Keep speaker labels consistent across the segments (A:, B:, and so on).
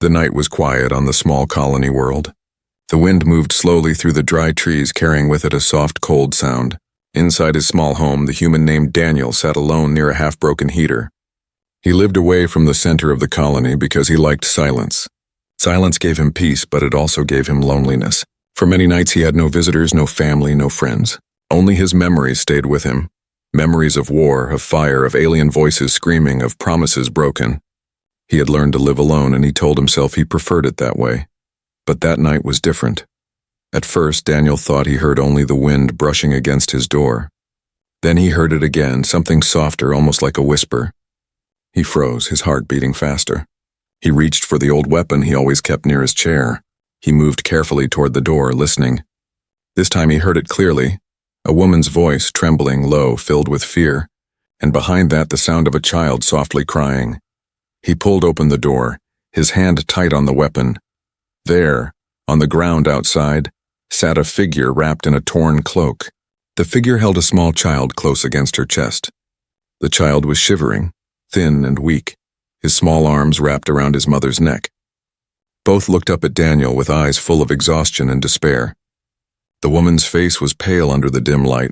A: The night was quiet on the small colony world. The wind moved slowly through the dry trees, carrying with it a soft, cold sound. Inside his small home, the human named Daniel sat alone near a half-broken heater. He lived away from the center of the colony because he liked silence. Silence gave him peace, but it also gave him loneliness. For many nights he had no visitors, no family, no friends. Only his memories stayed with him. Memories of war, of fire, of alien voices screaming, of promises broken. He had learned to live alone, and he told himself he preferred it that way. But that night was different. At first, Daniel thought he heard only the wind brushing against his door. Then he heard it again, something softer, almost like a whisper. He froze, his heart beating faster. He reached for the old weapon he always kept near his chair. He moved carefully toward the door, listening. This time he heard it clearly, a woman's voice, trembling, low, filled with fear, and behind that the sound of a child softly crying. He pulled open the door, his hand tight on the weapon. There, on the ground outside, sat a figure wrapped in a torn cloak. The figure held a small child close against her chest. The child was shivering, thin and weak, his small arms wrapped around his mother's neck. Both looked up at Daniel with eyes full of exhaustion and despair. The woman's face was pale under the dim light,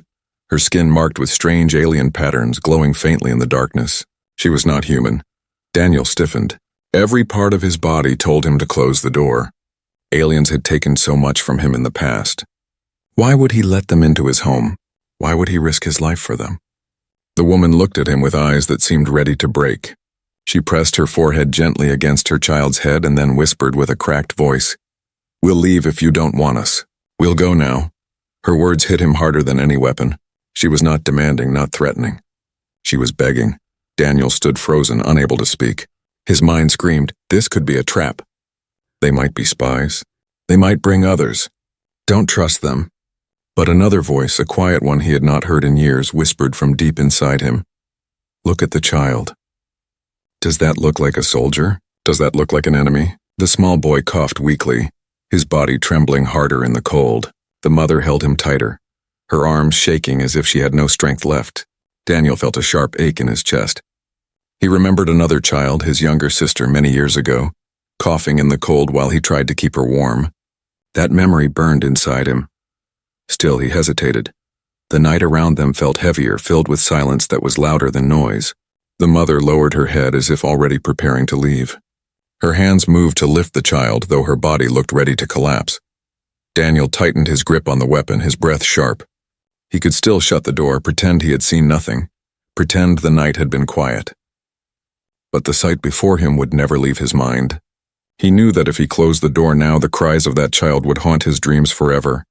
A: her skin marked with strange alien patterns glowing faintly in the darkness. She was not human. Daniel stiffened. Every part of his body told him to close the door. Aliens had taken so much from him in the past. Why would he let them into his home? Why would he risk his life for them? The woman looked at him with eyes that seemed ready to break. She pressed her forehead gently against her child's head and then whispered with a cracked voice, "We'll leave if you don't want us. We'll go now." Her words hit him harder than any weapon. She was not demanding, not threatening. She was begging. Daniel stood frozen, unable to speak. His mind screamed, this could be a trap. They might be spies. They might bring others. Don't trust them. But another voice, a quiet one he had not heard in years, whispered from deep inside him, "Look at the child. Does that look like a soldier? Does that look like an enemy?" The small boy coughed weakly, his body trembling harder in the cold. The mother held him tighter, her arms shaking as if she had no strength left. Daniel felt a sharp ache in his chest. He remembered another child, his younger sister, many years ago, coughing in the cold while he tried to keep her warm. That memory burned inside him. Still, he hesitated. The night around them felt heavier, filled with silence that was louder than noise. The mother lowered her head as if already preparing to leave. Her hands moved to lift the child, though her body looked ready to collapse. Daniel tightened his grip on the weapon, his breath sharp. He could still shut the door, pretend he had seen nothing, pretend the night had been quiet. But the sight before him would never leave his mind. He knew that if he closed the door now, the cries of that child would haunt his dreams forever.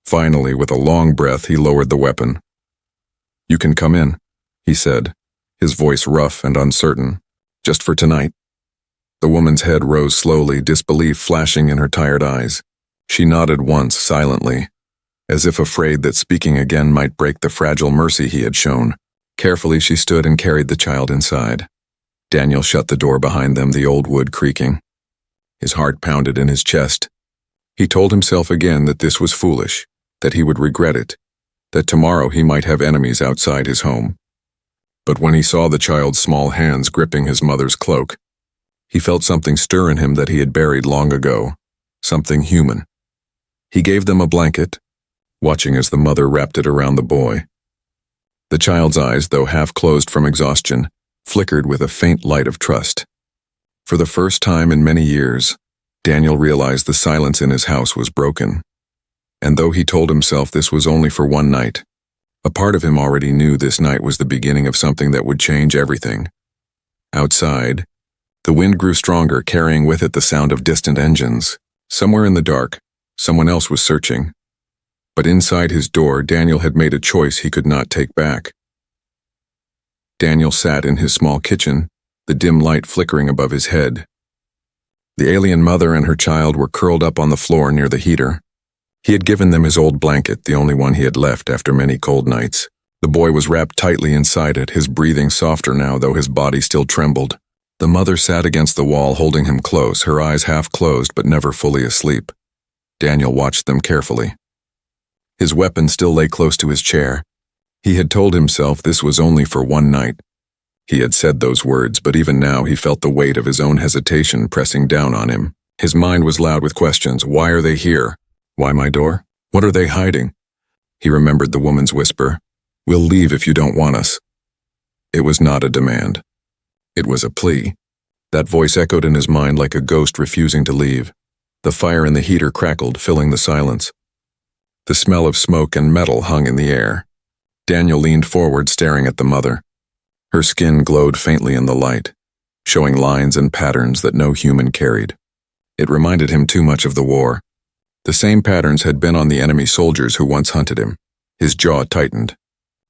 A: Finally, with a long breath, he lowered the weapon. "You can come in," he said, his voice rough and uncertain. "Just for tonight." The woman's head rose slowly, disbelief flashing in her tired eyes. She nodded once, silently, as if afraid that speaking again might break the fragile mercy he had shown. Carefully, she stood and carried the child inside. Daniel shut the door behind them, the old wood creaking. His heart pounded in his chest. He told himself again that this was foolish, that he would regret it, that tomorrow he might have enemies outside his home. But when he saw the child's small hands gripping his mother's cloak, he felt something stir in him that he had buried long ago, something human. He gave them a blanket, watching as the mother wrapped it around the boy. The child's eyes, though half closed from exhaustion, flickered with a faint light of trust. For the first time in many years, Daniel realized the silence in his house was broken. And though he told himself this was only for one night, a part of him already knew this night was the beginning of something that would change everything. Outside, the wind grew stronger, carrying with it the sound of distant engines. Somewhere in the dark, someone else was searching. But inside his door, Daniel had made a choice he could not take back. Daniel sat in his small kitchen, the dim light flickering above his head. The alien mother and her child were curled up on the floor near the heater. He had given them his old blanket, the only one he had left after many cold nights. The boy was wrapped tightly inside it, his breathing softer now, though his body still trembled. The mother sat against the wall, holding him close, her eyes half closed but never fully asleep. Daniel watched them carefully. His weapon still lay close to his chair. He had told himself this was only for one night. He had said those words, but even now he felt the weight of his own hesitation pressing down on him. His mind was loud with questions. Why are they here? Why my door? What are they hiding? He remembered the woman's whisper. We'll leave if you don't want us. It was not a demand. It was a plea. That voice echoed in his mind like a ghost refusing to leave. The fire in the heater crackled, filling the silence. The smell of smoke and metal hung in the air. Daniel leaned forward, staring at the mother. Her skin glowed faintly in the light, showing lines and patterns that no human carried. It reminded him too much of the war. The same patterns had been on the enemy soldiers who once hunted him. His jaw tightened.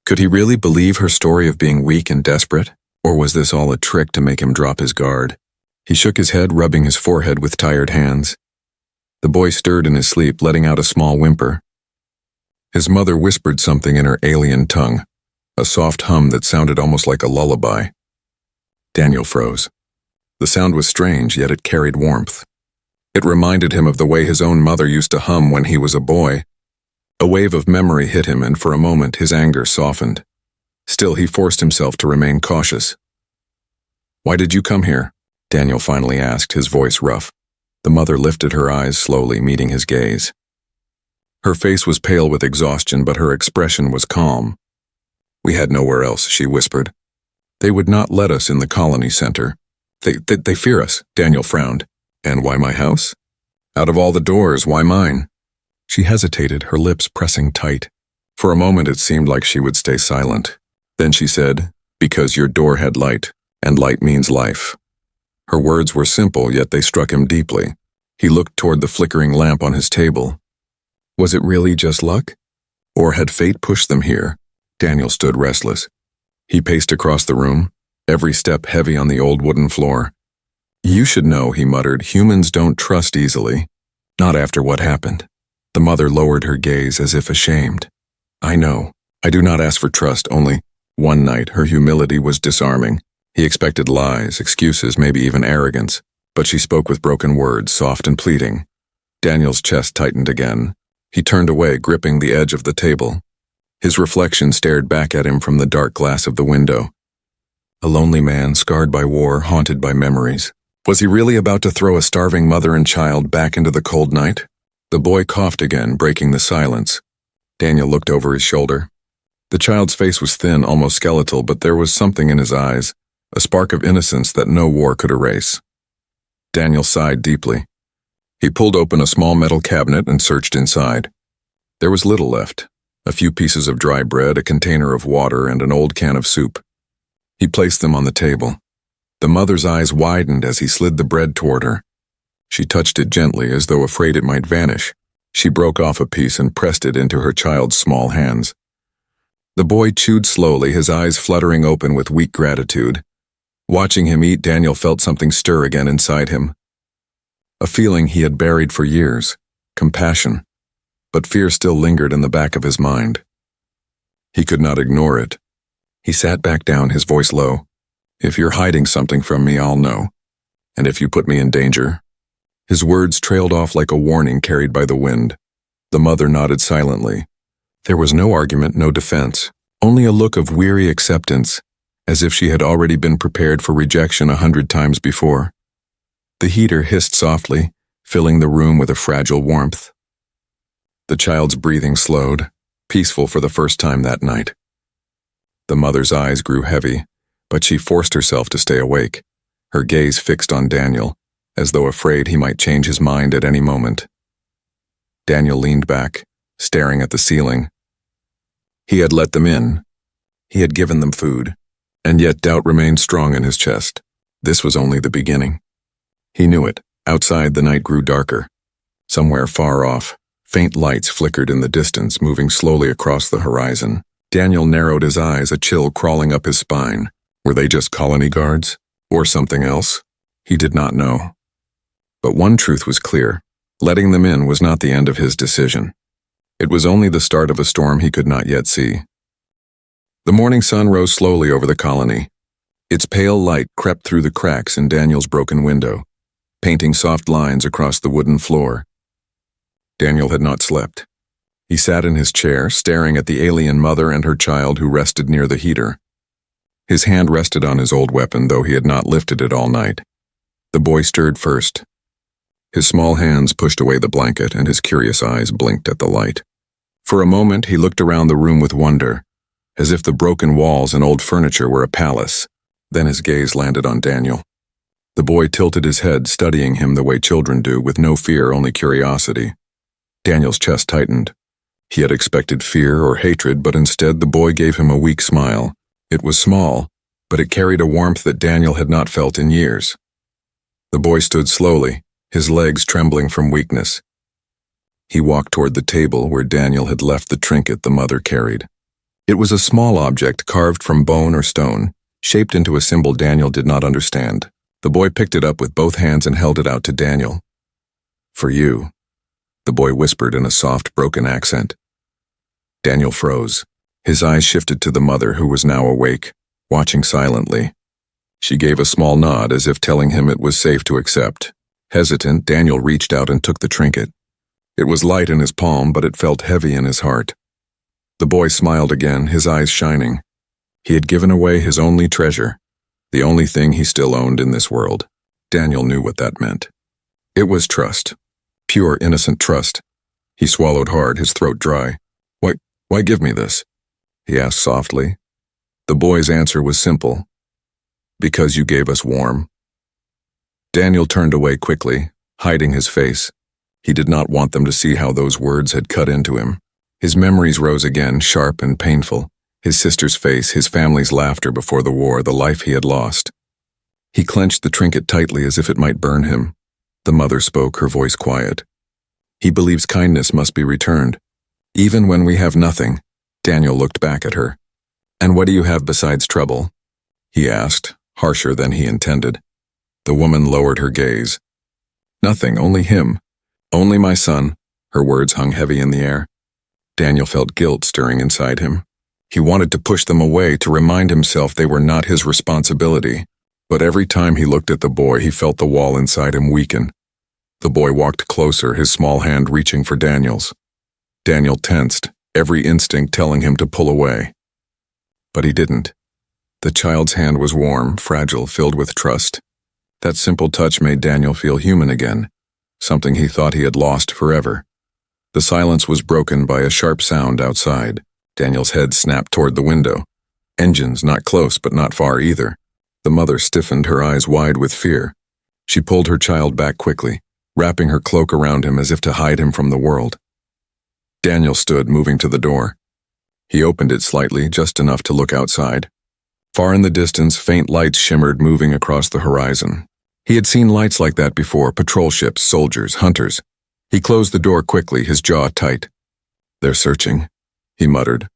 A: Could he really believe her story of being weak and desperate? Or was this all a trick to make him drop his guard? He shook his head, rubbing his forehead with tired hands. The boy stirred in his sleep, letting out a small whimper. His mother whispered something in her alien tongue, a soft hum that sounded almost like a lullaby. Daniel froze. The sound was strange, yet it carried warmth. It reminded him of the way his own mother used to hum when he was a boy. A wave of memory hit him, and for a moment his anger softened. Still, he forced himself to remain cautious. Why did you come here? Daniel finally asked, his voice rough. The mother lifted her eyes slowly, meeting his gaze. Her face was pale with exhaustion, but her expression was calm. We had nowhere else, she whispered. They would not let us in the colony center. They fear us, Daniel frowned. And why my house? Out of all the doors, why mine? She hesitated, her lips pressing tight. For a moment it seemed like she would stay silent. Then she said, because your door had light, and light means life. Her words were simple, yet they struck him deeply. He looked toward the flickering lamp on his table. Was it really just luck? Or had fate pushed them here? Daniel stood restless. He paced across the room, every step heavy on the old wooden floor. You should know, he muttered, humans don't trust easily. Not after what happened. The mother lowered her gaze as if ashamed. I know. I do not ask for trust, only one night her humility was disarming. He expected lies, excuses, maybe even arrogance, but she spoke with broken words, soft and pleading. Daniel's chest tightened again. He turned away, gripping the edge of the table. His reflection stared back at him from the dark glass of the window. A lonely man, scarred by war, haunted by memories. Was he really about to throw a starving mother and child back into the cold night? The boy coughed again, breaking the silence. Daniel looked over his shoulder. The child's face was thin, almost skeletal, but there was something in his eyes, a spark of innocence that no war could erase. Daniel sighed deeply. He pulled open a small metal cabinet and searched inside. There was little left, a few pieces of dry bread, a container of water, and an old can of soup. He placed them on the table. The mother's eyes widened as he slid the bread toward her. She touched it gently, as though afraid it might vanish. She broke off a piece and pressed it into her child's small hands. The boy chewed slowly, his eyes fluttering open with weak gratitude. Watching him eat, Daniel felt something stir again inside him. A feeling he had buried for years, compassion, but fear still lingered in the back of his mind. He could not ignore it. He sat back down, his voice low. If you're hiding something from me, I'll know. And if you put me in danger. His words trailed off like a warning carried by the wind. The mother nodded silently. There was no argument, no defense, only a look of weary acceptance, as if she had already been prepared for rejection 100 times before. The heater hissed softly, filling the room with a fragile warmth. The child's breathing slowed, peaceful for the first time that night. The mother's eyes grew heavy, but she forced herself to stay awake, her gaze fixed on Daniel, as though afraid he might change his mind at any moment. Daniel leaned back, staring at the ceiling. He had let them in. He had given them food, and yet doubt remained strong in his chest. This was only the beginning. He knew it. Outside, the night grew darker. Somewhere far off, faint lights flickered in the distance, moving slowly across the horizon. Daniel narrowed his eyes, a chill crawling up his spine. Were they just colony guards? Or something else? He did not know. But one truth was clear. Letting them in was not the end of his decision. It was only the start of a storm he could not yet see. The morning sun rose slowly over the colony. Its pale light crept through the cracks in Daniel's broken window, painting soft lines across the wooden floor. Daniel had not slept. He sat in his chair, staring at the alien mother and her child who rested near the heater. His hand rested on his old weapon, though he had not lifted it all night. The boy stirred first. His small hands pushed away the blanket, and his curious eyes blinked at the light. For a moment, he looked around the room with wonder, as if the broken walls and old furniture were a palace. Then his gaze landed on Daniel. The boy tilted his head, studying him the way children do, with no fear, only curiosity. Daniel's chest tightened. He had expected fear or hatred, but instead the boy gave him a weak smile. It was small, but it carried a warmth that Daniel had not felt in years. The boy stood slowly, his legs trembling from weakness. He walked toward the table where Daniel had left the trinket the mother carried. It was a small object carved from bone or stone, shaped into a symbol Daniel did not understand. The boy picked it up with both hands and held it out to Daniel. "For you," the boy whispered in a soft, broken accent. Daniel froze. His eyes shifted to the mother, who was now awake, watching silently. She gave a small nod, as if telling him it was safe to accept. Hesitant, Daniel reached out and took the trinket. It was light in his palm, but it felt heavy in his heart. The boy smiled again, his eyes shining. He had given away his only treasure, the only thing he still owned in this world. Daniel knew what that meant. It was trust. Pure, innocent trust. He swallowed hard, his throat dry. Why give me this?" he asked softly. The boy's answer was simple. "Because you gave us warm." Daniel turned away quickly, hiding his face. He did not want them to see how those words had cut into him. His memories rose again, sharp and painful. His sister's face, his family's laughter before the war, the life he had lost. He clenched the trinket tightly as if it might burn him. The mother spoke, her voice quiet. "He believes kindness must be returned, even when we have nothing." Daniel looked back at her. "And what do you have besides trouble?" he asked, harsher than he intended. The woman lowered her gaze. "Nothing, only him. Only my son." Her words hung heavy in the air. Daniel felt guilt stirring inside him. He wanted to push them away, to remind himself they were not his responsibility. But every time he looked at the boy, he felt the wall inside him weaken. The boy walked closer, his small hand reaching for Daniel's. Daniel tensed, every instinct telling him to pull away. But he didn't. The child's hand was warm, fragile, filled with trust. That simple touch made Daniel feel human again, something he thought he had lost forever. The silence was broken by a sharp sound outside. Daniel's head snapped toward the window. Engines, not close, but not far either. The mother stiffened, her eyes wide with fear. She pulled her child back quickly, wrapping her cloak around him as if to hide him from the world. Daniel stood, moving to the door. He opened it slightly, just enough to look outside. Far in the distance, faint lights shimmered, moving across the horizon. He had seen lights like that before, patrol ships, soldiers, hunters. He closed the door quickly, his jaw tight. "They're searching," he muttered.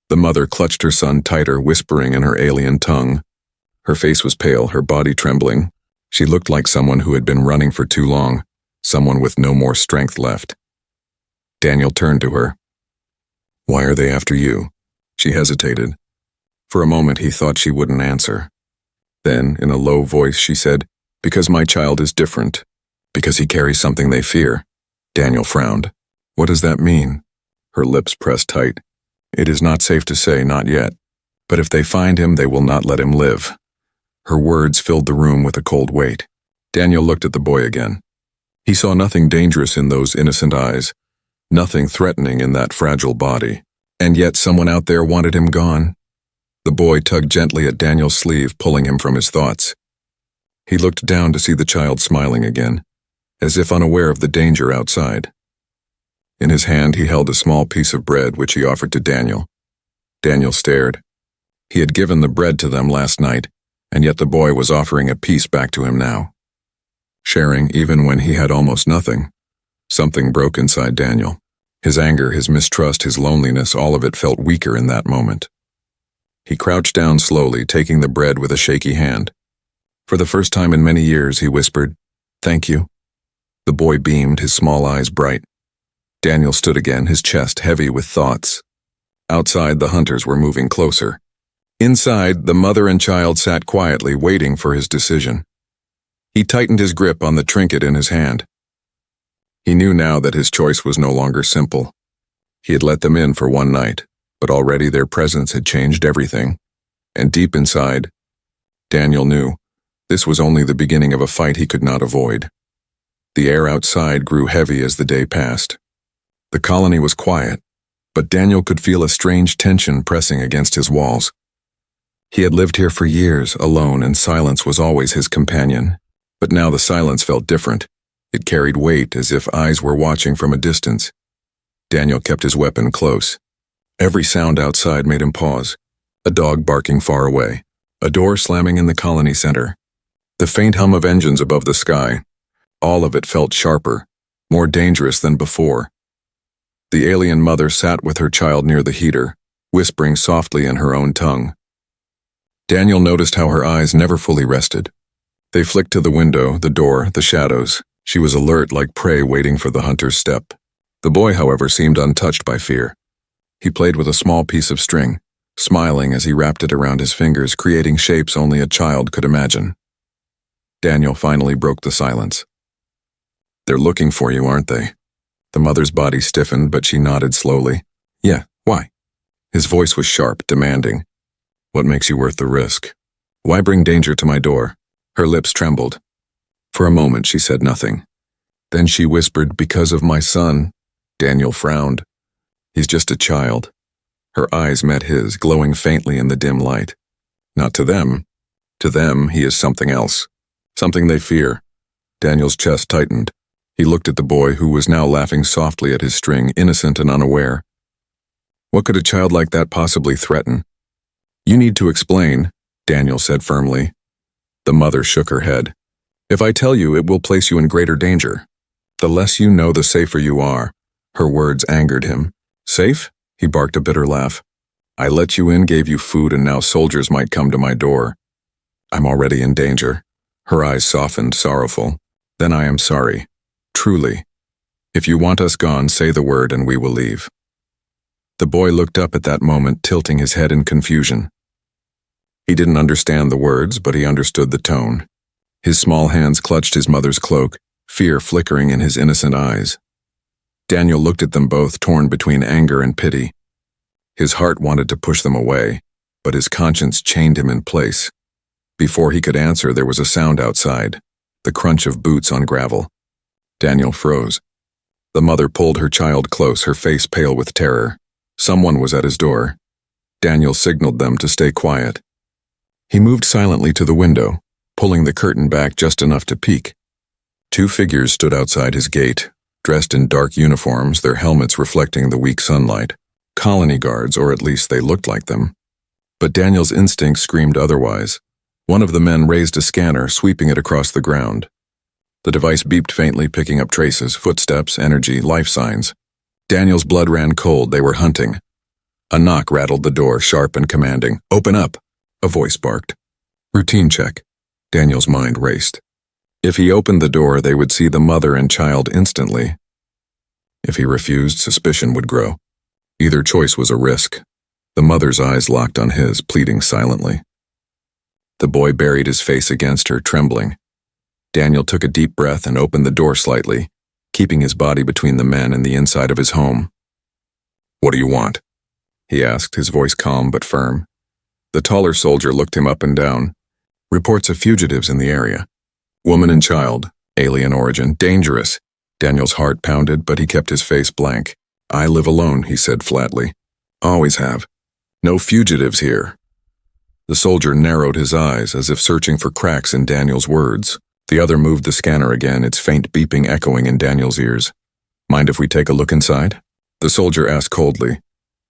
A: The mother clutched her son tighter, whispering in her alien tongue. Her face was pale, her body trembling. She looked like someone who had been running for too long, someone with no more strength left. Daniel turned to her. "Why are they after you?" She hesitated. For a moment he thought she wouldn't answer. Then, in a low voice, she said, "Because my child is different. Because he carries something they fear." Daniel frowned. "What does that mean?" Her lips pressed tight. "It is not safe to say, not yet. But if they find him, they will not let him live." Her words filled the room with a cold weight. Daniel looked at the boy again. He saw nothing dangerous in those innocent eyes, nothing threatening in that fragile body. And yet someone out there wanted him gone. The boy tugged gently at Daniel's sleeve, pulling him from his thoughts. He looked down to see the child smiling again, as if unaware of the danger outside. In his hand he held a small piece of bread, which he offered to Daniel. Daniel stared. He had given the bread to them last night, and yet the boy was offering a piece back to him now. Sharing even when he had almost nothing. Something broke inside Daniel. His anger, his mistrust, his loneliness, all of it felt weaker in that moment. He crouched down slowly, taking the bread with a shaky hand. For the first time in many years, he whispered, "Thank you." The boy beamed, his small eyes bright. Daniel stood again, his chest heavy with thoughts. Outside, the hunters were moving closer. Inside, the mother and child sat quietly, waiting for his decision. He tightened his grip on the trinket in his hand. He knew now that his choice was no longer simple. He had let them in for one night, but already their presence had changed everything. And deep inside, Daniel knew this was only the beginning of a fight he could not avoid. The air outside grew heavy as the day passed. The colony was quiet, but Daniel could feel a strange tension pressing against his walls. He had lived here for years, alone, and silence was always his companion. But now the silence felt different. It carried weight, as if eyes were watching from a distance. Daniel kept his weapon close. Every sound outside made him pause. A dog barking far away. A door slamming in the colony center. The faint hum of engines above the sky. All of it felt sharper, more dangerous than before. The alien mother sat with her child near the heater, whispering softly in her own tongue. Daniel noticed how her eyes never fully rested. They flicked to the window, the door, the shadows. She was alert like prey waiting for the hunter's step. The boy, however, seemed untouched by fear. He played with a small piece of string, smiling as he wrapped it around his fingers, creating shapes only a child could imagine. Daniel finally broke the silence. "They're looking for you, aren't they?" The mother's body stiffened, but she nodded slowly. "Yeah, why?" His voice was sharp, demanding. "What makes you worth the risk? Why bring danger to my door?" Her lips trembled. For a moment she said nothing. Then she whispered, "Because of my son." Daniel frowned. "He's just a child." Her eyes met his, glowing faintly in the dim light. "Not to them. To them, he is something else. Something they fear." Daniel's chest tightened. He looked at the boy, who was now laughing softly at his string, innocent and unaware. What could a child like that possibly threaten? "You need to explain," Daniel said firmly. The mother shook her head. "If I tell you, it will place you in greater danger. The less you know, the safer you are." Her words angered him. "Safe?" He barked a bitter laugh. "I let you in, gave you food, and now soldiers might come to my door. I'm already in danger." Her eyes softened, sorrowful. "Then I am sorry. Truly. If you want us gone, say the word and we will leave." The boy looked up at that moment, tilting his head in confusion. He didn't understand the words, but he understood the tone. His small hands clutched his mother's cloak, fear flickering in his innocent eyes. Daniel looked at them both, torn between anger and pity. His heart wanted to push them away, but his conscience chained him in place. Before he could answer, there was a sound outside, the crunch of boots on gravel. Daniel froze. The mother pulled her child close, her face pale with terror. Someone was at his door. Daniel signaled them to stay quiet. He moved silently to the window, pulling the curtain back just enough to peek. Two figures stood outside his gate, dressed in dark uniforms, their helmets reflecting the weak sunlight. Colony guards, or at least they looked like them. But Daniel's instinct screamed otherwise. One of the men raised a scanner, sweeping it across the ground. The device beeped faintly, picking up traces, footsteps, energy, life signs. Daniel's blood ran cold. They were hunting. A knock rattled the door, sharp and commanding. "Open up!" a voice barked. Routine check. Daniel's mind raced. If he opened the door, they would see the mother and child instantly. If he refused, suspicion would grow. Either choice was a risk. The mother's eyes locked on his, pleading silently. The boy buried his face against her, trembling. Daniel took a deep breath and opened the door slightly, keeping his body between the men and the inside of his home. "What do you want?" he asked, his voice calm but firm. The taller soldier looked him up and down. "Reports of fugitives in the area. Woman and child, alien origin, dangerous." Daniel's heart pounded, but he kept his face blank. "I live alone," he said flatly. "Always have. No fugitives here." The soldier narrowed his eyes, as if searching for cracks in Daniel's words. The other moved the scanner again, its faint beeping echoing in Daniel's ears. "Mind if we take a look inside?" the soldier asked coldly.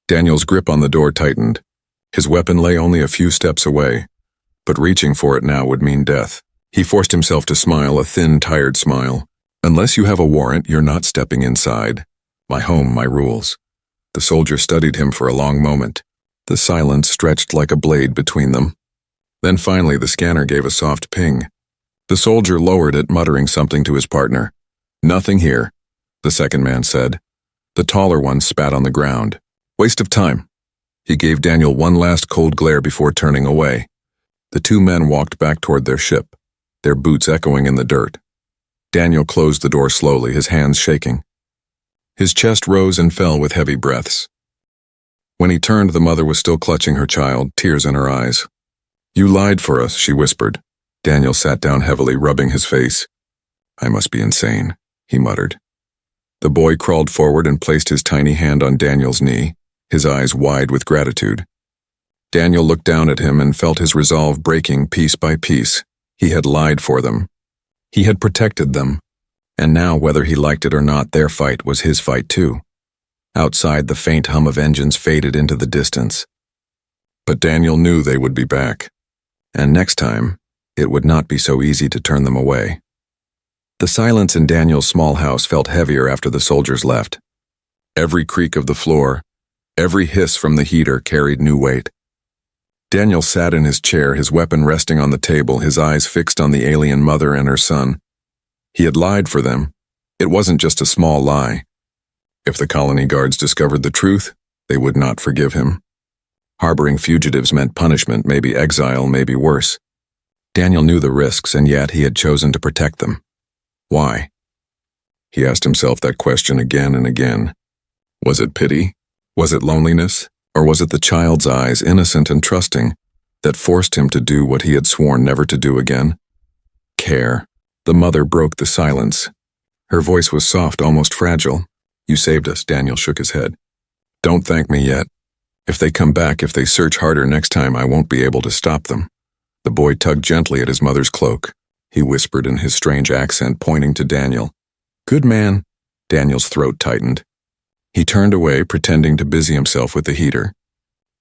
A: Daniel's grip on the door tightened. His weapon lay only a few steps away, but reaching for it now would mean death. He forced himself to smile, a thin, tired smile. "Unless you have a warrant, you're not stepping inside. My home, my rules." The soldier studied him for a long moment. The silence stretched like a blade between them. Then finally the scanner gave a soft ping. The soldier lowered it, muttering something to his partner. "Nothing here," the second man said. The taller one spat on the ground. "Waste of time." He gave Daniel one last cold glare before turning away. The two men walked back toward their ship, their boots echoing in the dirt. Daniel closed the door slowly, his hands shaking. His chest rose and fell with heavy breaths. When he turned, the mother was still clutching her child, tears in her eyes. You lied for us, she whispered. Daniel sat down heavily, rubbing his face. I must be insane, he muttered. The boy crawled forward and placed his tiny hand on Daniel's knee, his eyes wide with gratitude. Daniel looked down at him and felt his resolve breaking piece by piece. He had lied for them. He had protected them. And now, whether he liked it or not, their fight was his fight too. Outside, the faint hum of engines faded into the distance. But Daniel knew they would be back. And next time, it would not be so easy to turn them away. The silence in Daniel's small house felt heavier after the soldiers left. Every creak of the floor, every hiss from the heater carried new weight. Daniel sat in his chair, his weapon resting on the table, his eyes fixed on the alien mother and her son. He had lied for them. It wasn't just a small lie. If the colony guards discovered the truth, they would not forgive him. Harboring fugitives meant punishment, maybe exile, maybe worse. Daniel knew the risks, and yet he had chosen to protect them. Why? He asked himself that question again and again. Was it pity? Was it loneliness? Or was it the child's eyes, innocent and trusting, that forced him to do what he had sworn never to do again? Care. The mother broke the silence. Her voice was soft, almost fragile. You saved us, Daniel shook his head. Don't thank me yet. If they come back, if they search harder next time, I won't be able to stop them. The boy tugged gently at his mother's cloak. He whispered in his strange accent, pointing to Daniel. Good man. Daniel's throat tightened. He turned away, pretending to busy himself with the heater.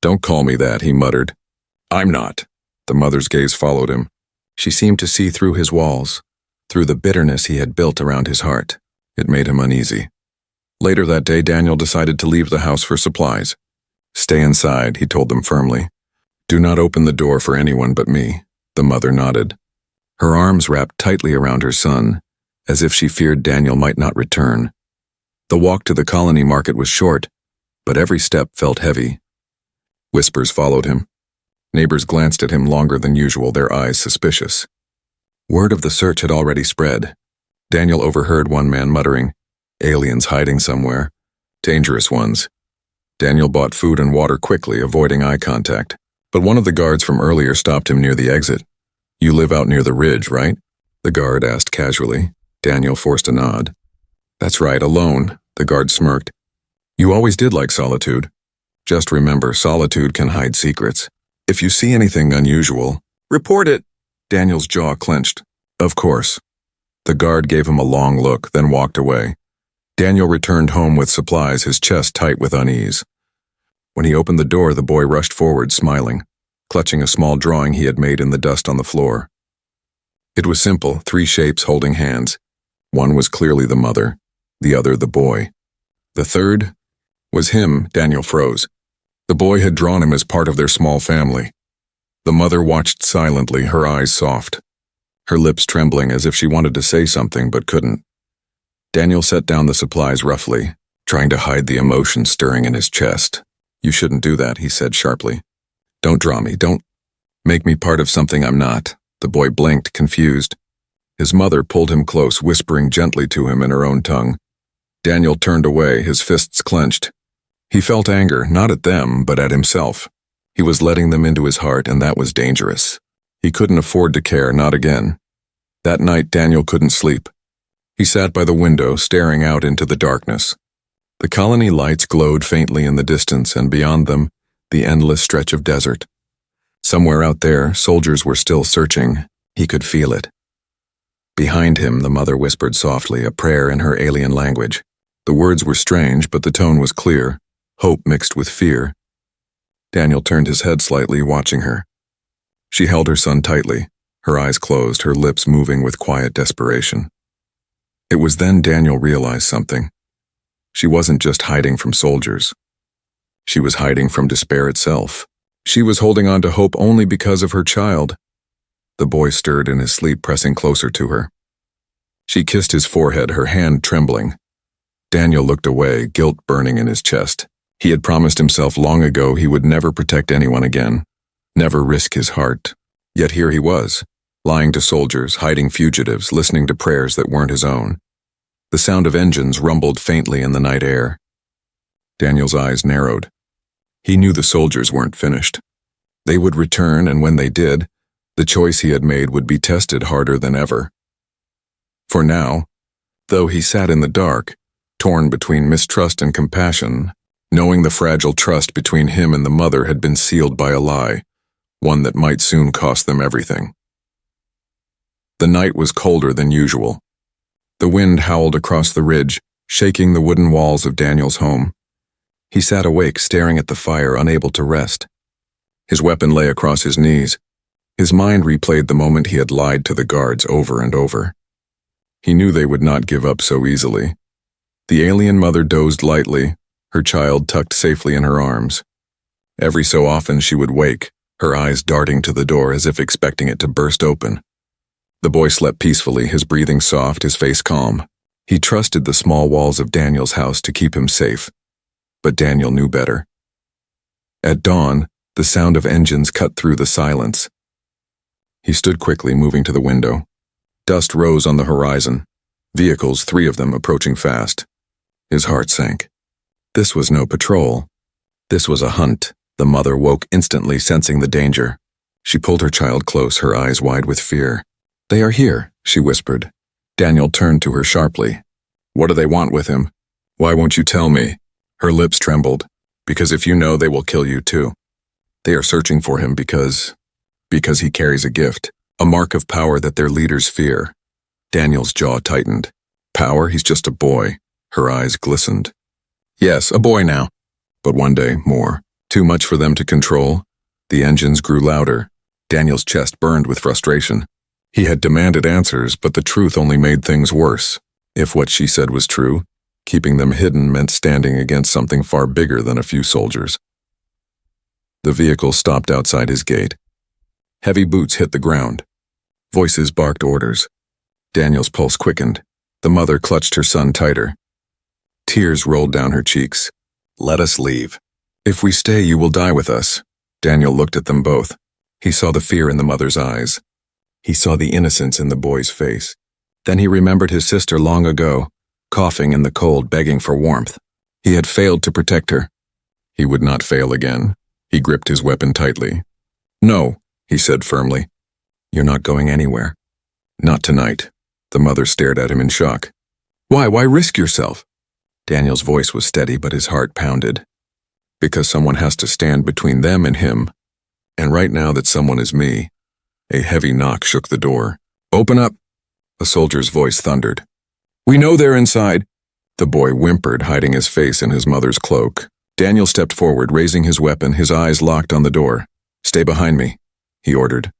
A: Don't call me that, he muttered. I'm not. The mother's gaze followed him. She seemed to see through his walls, through the bitterness he had built around his heart. It made him uneasy. Later that day, Daniel decided to leave the house for supplies. Stay inside, he told them firmly. Do not open the door for anyone but me. The mother nodded. Her arms wrapped tightly around her son, as if she feared Daniel might not return. The walk to the colony market was short, but every step felt heavy. Whispers followed him. Neighbors glanced at him longer than usual, their eyes suspicious. Word of the search had already spread. Daniel overheard one man muttering, aliens hiding somewhere. Dangerous ones. Daniel bought food and water quickly, avoiding eye contact. But one of the guards from earlier stopped him near the exit. You live out near the ridge, right? The guard asked casually. Daniel forced a nod. That's right, alone, the guard smirked. You always did like solitude. Just remember, solitude can hide secrets. If you see anything unusual, report it. Daniel's jaw clenched. Of course. The guard gave him a long look, then walked away. Daniel returned home with supplies, his chest tight with unease. When he opened the door, the boy rushed forward, smiling, clutching a small drawing he had made in the dust on the floor. It was simple, 3 shapes holding hands. One was clearly the mother, the other the boy. The third was him. Daniel froze. The boy had drawn him as part of their small family. The mother watched silently, her eyes soft, her lips trembling as if she wanted to say something but couldn't. Daniel set down the supplies roughly, trying to hide the emotion stirring in his chest. You shouldn't do that, he said sharply. Don't draw me, don't make me part of something I'm not. The boy blinked, confused. His mother pulled him close, whispering gently to him in her own tongue. Daniel turned away, his fists clenched. He felt anger, not at them, but at himself. He was letting them into his heart, and that was dangerous. He couldn't afford to care, not again. That night, Daniel couldn't sleep. He sat by the window, staring out into the darkness. The colony lights glowed faintly in the distance, and beyond them, the endless stretch of desert. Somewhere out there, soldiers were still searching. He could feel it. Behind him, the mother whispered softly, a prayer in her alien language. The words were strange, but the tone was clear, hope mixed with fear. Daniel turned his head slightly, watching her. She held her son tightly, her eyes closed, her lips moving with quiet desperation. It was then Daniel realized something. She wasn't just hiding from soldiers. She was hiding from despair itself. She was holding on to hope only because of her child. The boy stirred in his sleep, pressing closer to her. She kissed his forehead, her hand trembling. Daniel looked away, guilt burning in his chest. He had promised himself long ago he would never protect anyone again, never risk his heart. Yet here he was, lying to soldiers, hiding fugitives, listening to prayers that weren't his own. The sound of engines rumbled faintly in the night air. Daniel's eyes narrowed. He knew the soldiers weren't finished. They would return, and when they did, the choice he had made would be tested harder than ever. For now, though he sat in the dark, torn between mistrust and compassion, knowing the fragile trust between him and the mother had been sealed by a lie, one that might soon cost them everything. The night was colder than usual. The wind howled across the ridge, shaking the wooden walls of Daniel's home. He sat awake, staring at the fire, unable to rest. His weapon lay across his knees. His mind replayed the moment he had lied to the guards over and over. He knew they would not give up so easily. The alien mother dozed lightly, her child tucked safely in her arms. Every so often she would wake, her eyes darting to the door as if expecting it to burst open. The boy slept peacefully, his breathing soft, his face calm. He trusted the small walls of Daniel's house to keep him safe. But Daniel knew better. At dawn, the sound of engines cut through the silence. He stood quickly, moving to the window. Dust rose on the horizon. Vehicles, 3 of them, approaching fast. His heart sank. This was no patrol. This was a hunt. The mother woke instantly, sensing the danger. She pulled her child close, her eyes wide with fear. "They are here," she whispered. Daniel turned to her sharply. "What do they want with him? Why won't you tell me?" Her lips trembled. "Because if you know, they will kill you too. They are searching for him because he carries a gift, a mark of power that their leaders fear." Daniel's jaw tightened. "Power? He's just a boy." Her eyes glistened. "Yes, a boy now. But one day, more. Too much for them to control." The engines grew louder. Daniel's chest burned with frustration. He had demanded answers, but the truth only made things worse. If what she said was true, keeping them hidden meant standing against something far bigger than a few soldiers. The vehicle stopped outside his gate. Heavy boots hit the ground. Voices barked orders. Daniel's pulse quickened. The mother clutched her son tighter. Tears rolled down her cheeks. "Let us leave. If we stay, you will die with us." Daniel looked at them both. He saw the fear in the mother's eyes. He saw the innocence in the boy's face. Then he remembered his sister long ago, coughing in the cold, begging for warmth. He had failed to protect her. He would not fail again. He gripped his weapon tightly. "No," he said firmly. "You're not going anywhere." "Not tonight." The mother stared at him in shock. Why risk yourself?" Daniel's voice was steady, but his heart pounded. "Because someone has to stand between them and him. And right now that someone is me." A heavy knock shook the door. "Open up!" A soldier's voice thundered. "We know they're inside." The boy whimpered, hiding his face in his mother's cloak. Daniel stepped forward, raising his weapon, his eyes locked on the door. "Stay behind me," he ordered.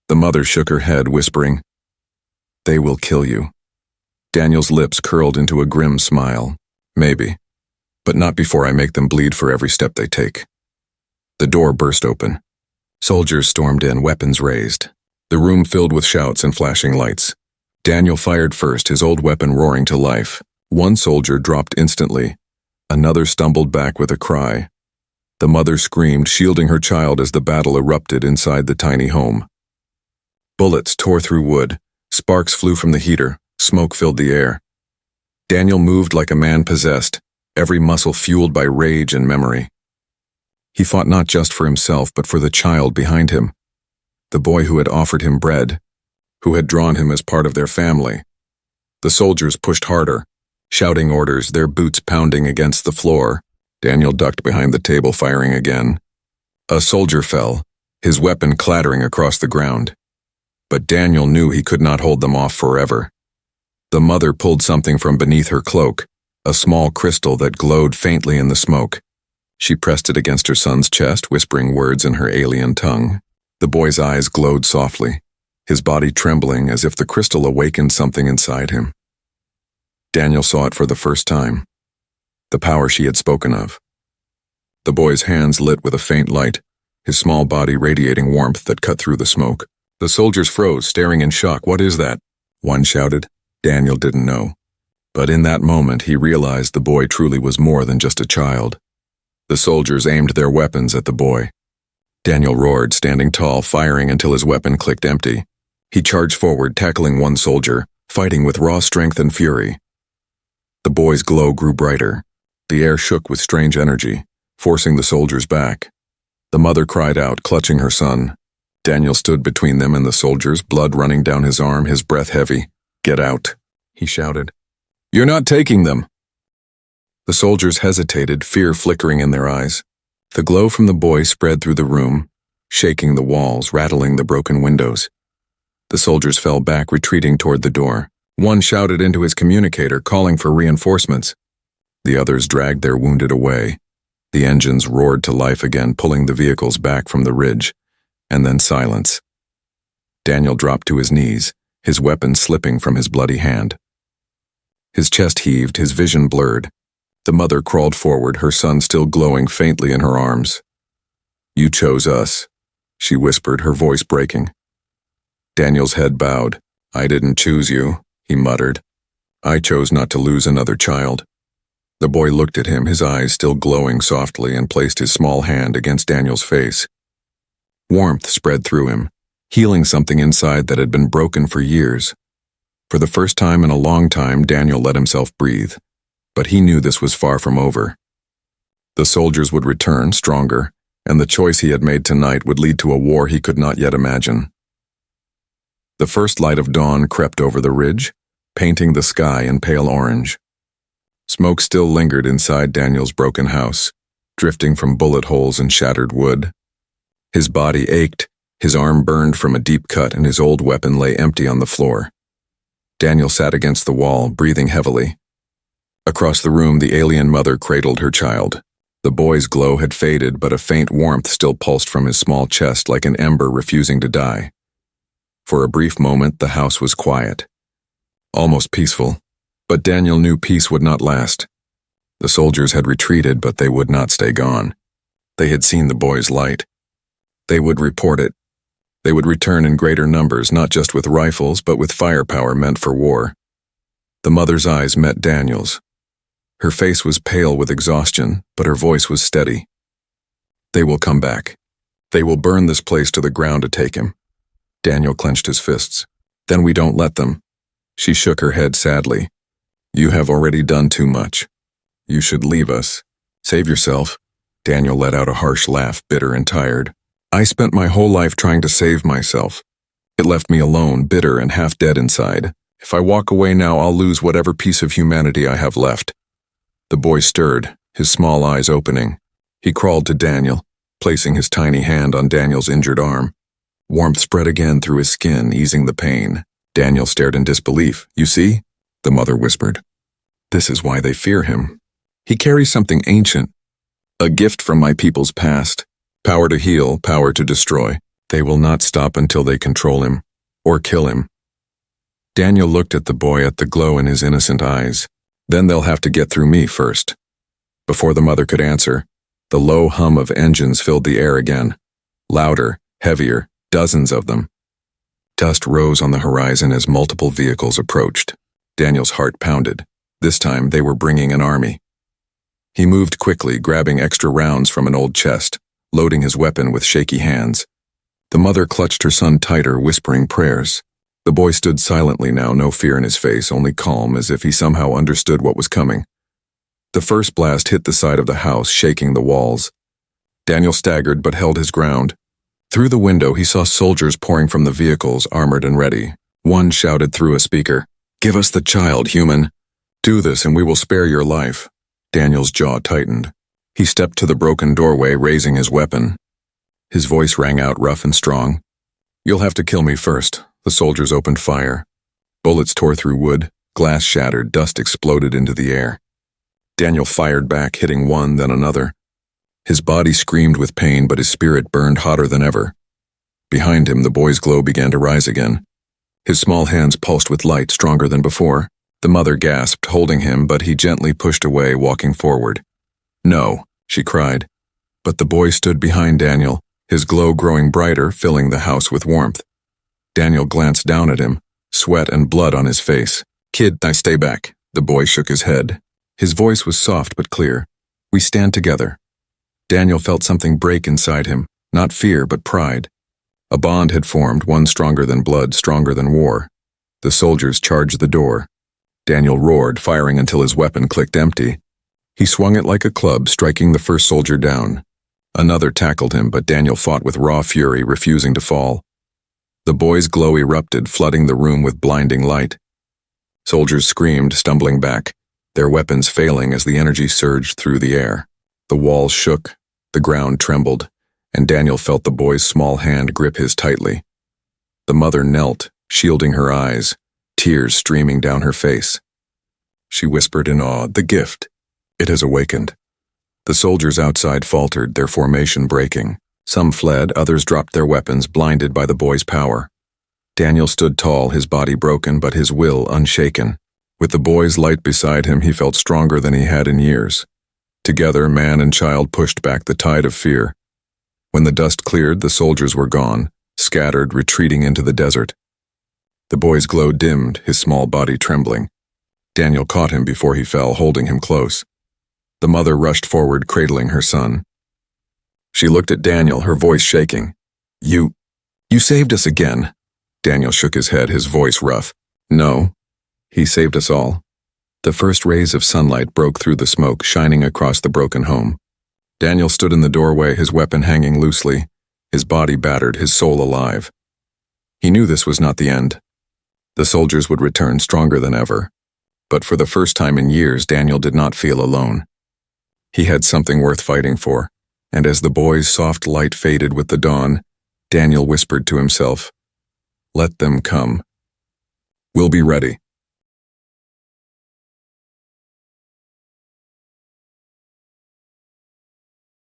A: The mother shook her head, whispering, "They will kill you." Daniel's lips curled into a grim smile. "Maybe, but not before I make them bleed for every step they take." The door burst open. Soldiers stormed in, weapons raised. The room filled with shouts and flashing lights. Daniel fired first, his old weapon roaring to life. One soldier dropped instantly. Another stumbled back with a cry. The mother screamed, shielding her child as the battle erupted inside the tiny home. Bullets tore through wood. Sparks flew from the heater. Smoke filled the air. Daniel moved like a man possessed, every muscle fueled by rage and memory. He fought not just for himself, but for the child behind him. The boy who had offered him bread, who had drawn him as part of their family. The soldiers pushed harder, shouting orders, their boots pounding against the floor. Daniel ducked behind the table, firing again. A soldier fell, his weapon clattering across the ground. But Daniel knew he could not hold them off forever. The mother pulled something from beneath her cloak, a small crystal that glowed faintly in the smoke. She pressed it against her son's chest, whispering words in her alien tongue. The boy's eyes glowed softly, his body trembling as if the crystal awakened something inside him. Daniel saw it for the first time. The power she had spoken of. The boy's hands lit with a faint light, his small body radiating warmth that cut through the smoke. The soldiers froze, staring in shock. "What is that?" one shouted. Daniel didn't know. But in that moment, he realized the boy truly was more than just a child. The soldiers aimed their weapons at the boy. Daniel roared, standing tall, firing until his weapon clicked empty. He charged forward, tackling one soldier, fighting with raw strength and fury. The boy's glow grew brighter. The air shook with strange energy, forcing the soldiers back. The mother cried out, clutching her son. Daniel stood between them and the soldiers, blood running down his arm, his breath heavy. "Get out," he shouted. "You're not taking them." The soldiers hesitated, fear flickering in their eyes. The glow from the boy spread through the room, shaking the walls, rattling the broken windows. The soldiers fell back, retreating toward the door. One shouted into his communicator, calling for reinforcements. The others dragged their wounded away. The engines roared to life again, pulling the vehicles back from the ridge, and then silence. Daniel dropped to his knees, his weapon slipping from his bloody hand. His chest heaved, his vision blurred. The mother crawled forward, her son still glowing faintly in her arms. "You chose us," she whispered, her voice breaking. Daniel's head bowed. "I didn't choose you," he muttered. "I chose not to lose another child." The boy looked at him, his eyes still glowing softly, and placed his small hand against Daniel's face. Warmth spread through him, healing something inside that had been broken for years. For the first time in a long time, Daniel let himself breathe, but he knew this was far from over. The soldiers would return, stronger, and the choice he had made tonight would lead to a war he could not yet imagine. The first light of dawn crept over the ridge, painting the sky in pale orange. Smoke still lingered inside Daniel's broken house, drifting from bullet holes and shattered wood. His body ached, his arm burned from a deep cut, and his old weapon lay empty on the floor. Daniel sat against the wall, breathing heavily. Across the room, the alien mother cradled her child. The boy's glow had faded, but a faint warmth still pulsed from his small chest like an ember refusing to die. For a brief moment, the house was quiet, almost peaceful. But Daniel knew peace would not last. The soldiers had retreated, but they would not stay gone. They had seen the boy's light. They would report it. They would return in greater numbers, not just with rifles, but with firepower meant for war. The mother's eyes met Daniel's. Her face was pale with exhaustion, but her voice was steady. "They will come back. They will burn this place to the ground to take him." Daniel clenched his fists. "Then we don't let them." She shook her head sadly. "You have already done too much. You should leave us. Save yourself." Daniel let out a harsh laugh, bitter and tired. "I spent my whole life trying to save myself. It left me alone, bitter and half dead inside. If I walk away now, I'll lose whatever piece of humanity I have left." The boy stirred, his small eyes opening. He crawled to Daniel, placing his tiny hand on Daniel's injured arm. Warmth spread again through his skin, easing the pain. Daniel stared in disbelief. "You see?" the mother whispered. "This is why they fear him. He carries something ancient, a gift from my people's past. Power to heal, power to destroy. They will not stop until they control him, or kill him." Daniel looked at the boy, at the glow in his innocent eyes. "Then they'll have to get through me first." Before the mother could answer, the low hum of engines filled the air again. Louder, heavier, dozens of them. Dust rose on the horizon as multiple vehicles approached. Daniel's heart pounded. This time they were bringing an army. He moved quickly, grabbing extra rounds from an old chest, loading his weapon with shaky hands. The mother clutched her son tighter, whispering prayers. The boy stood silently now, no fear in his face, only calm, as if he somehow understood what was coming. The first blast hit the side of the house, shaking the walls. Daniel staggered but held his ground. Through the window, he saw soldiers pouring from the vehicles, armored and ready. One shouted through a speaker, "Give us the child, human. Do this and we will spare your life." Daniel's jaw tightened. He stepped to the broken doorway, raising his weapon. His voice rang out rough and strong. "You'll have to kill me first." The soldiers opened fire. Bullets tore through wood, glass shattered, dust exploded into the air. Daniel fired back, hitting one, then another. His body screamed with pain, but his spirit burned hotter than ever. Behind him, the boy's glow began to rise again. His small hands pulsed with light, stronger than before. The mother gasped, holding him, but he gently pushed away, walking forward. "No," she cried. But the boy stood behind Daniel, his glow growing brighter, filling the house with warmth. Daniel glanced down at him, sweat and blood on his face. "Kid, I stay back." The boy shook his head. His voice was soft but clear. "We stand together." Daniel felt something break inside him, not fear but pride. A bond had formed, one stronger than blood, stronger than war. The soldiers charged the door. Daniel roared, firing until his weapon clicked empty. He swung it like a club, striking the first soldier down. Another tackled him, but Daniel fought with raw fury, refusing to fall. The boy's glow erupted, flooding the room with blinding light. Soldiers screamed, stumbling back, their weapons failing as the energy surged through the air. The walls shook, the ground trembled, and Daniel felt the boy's small hand grip his tightly. The mother knelt, shielding her eyes, tears streaming down her face. She whispered in awe, "The gift. It has awakened." The soldiers outside faltered, their formation breaking. Some fled, others dropped their weapons, blinded by the boy's power. Daniel stood tall, his body broken, but his will unshaken. With the boy's light beside him, he felt stronger than he had in years. Together, man and child pushed back the tide of fear. When the dust cleared, the soldiers were gone, scattered, retreating into the desert. The boy's glow dimmed, his small body trembling. Daniel caught him before he fell, holding him close. The mother rushed forward, cradling her son. She looked at Daniel, her voice shaking. You saved us again." Daniel shook his head, his voice rough. "No, he saved us all." The first rays of sunlight broke through the smoke, shining across the broken home. Daniel stood in the doorway, his weapon hanging loosely, his body battered, his soul alive. He knew this was not the end. The soldiers would return stronger than ever. But for the first time in years, Daniel did not feel alone. He had something worth fighting for, and as the boy's soft light faded with the dawn, Daniel whispered to himself, "Let them come. We'll be ready."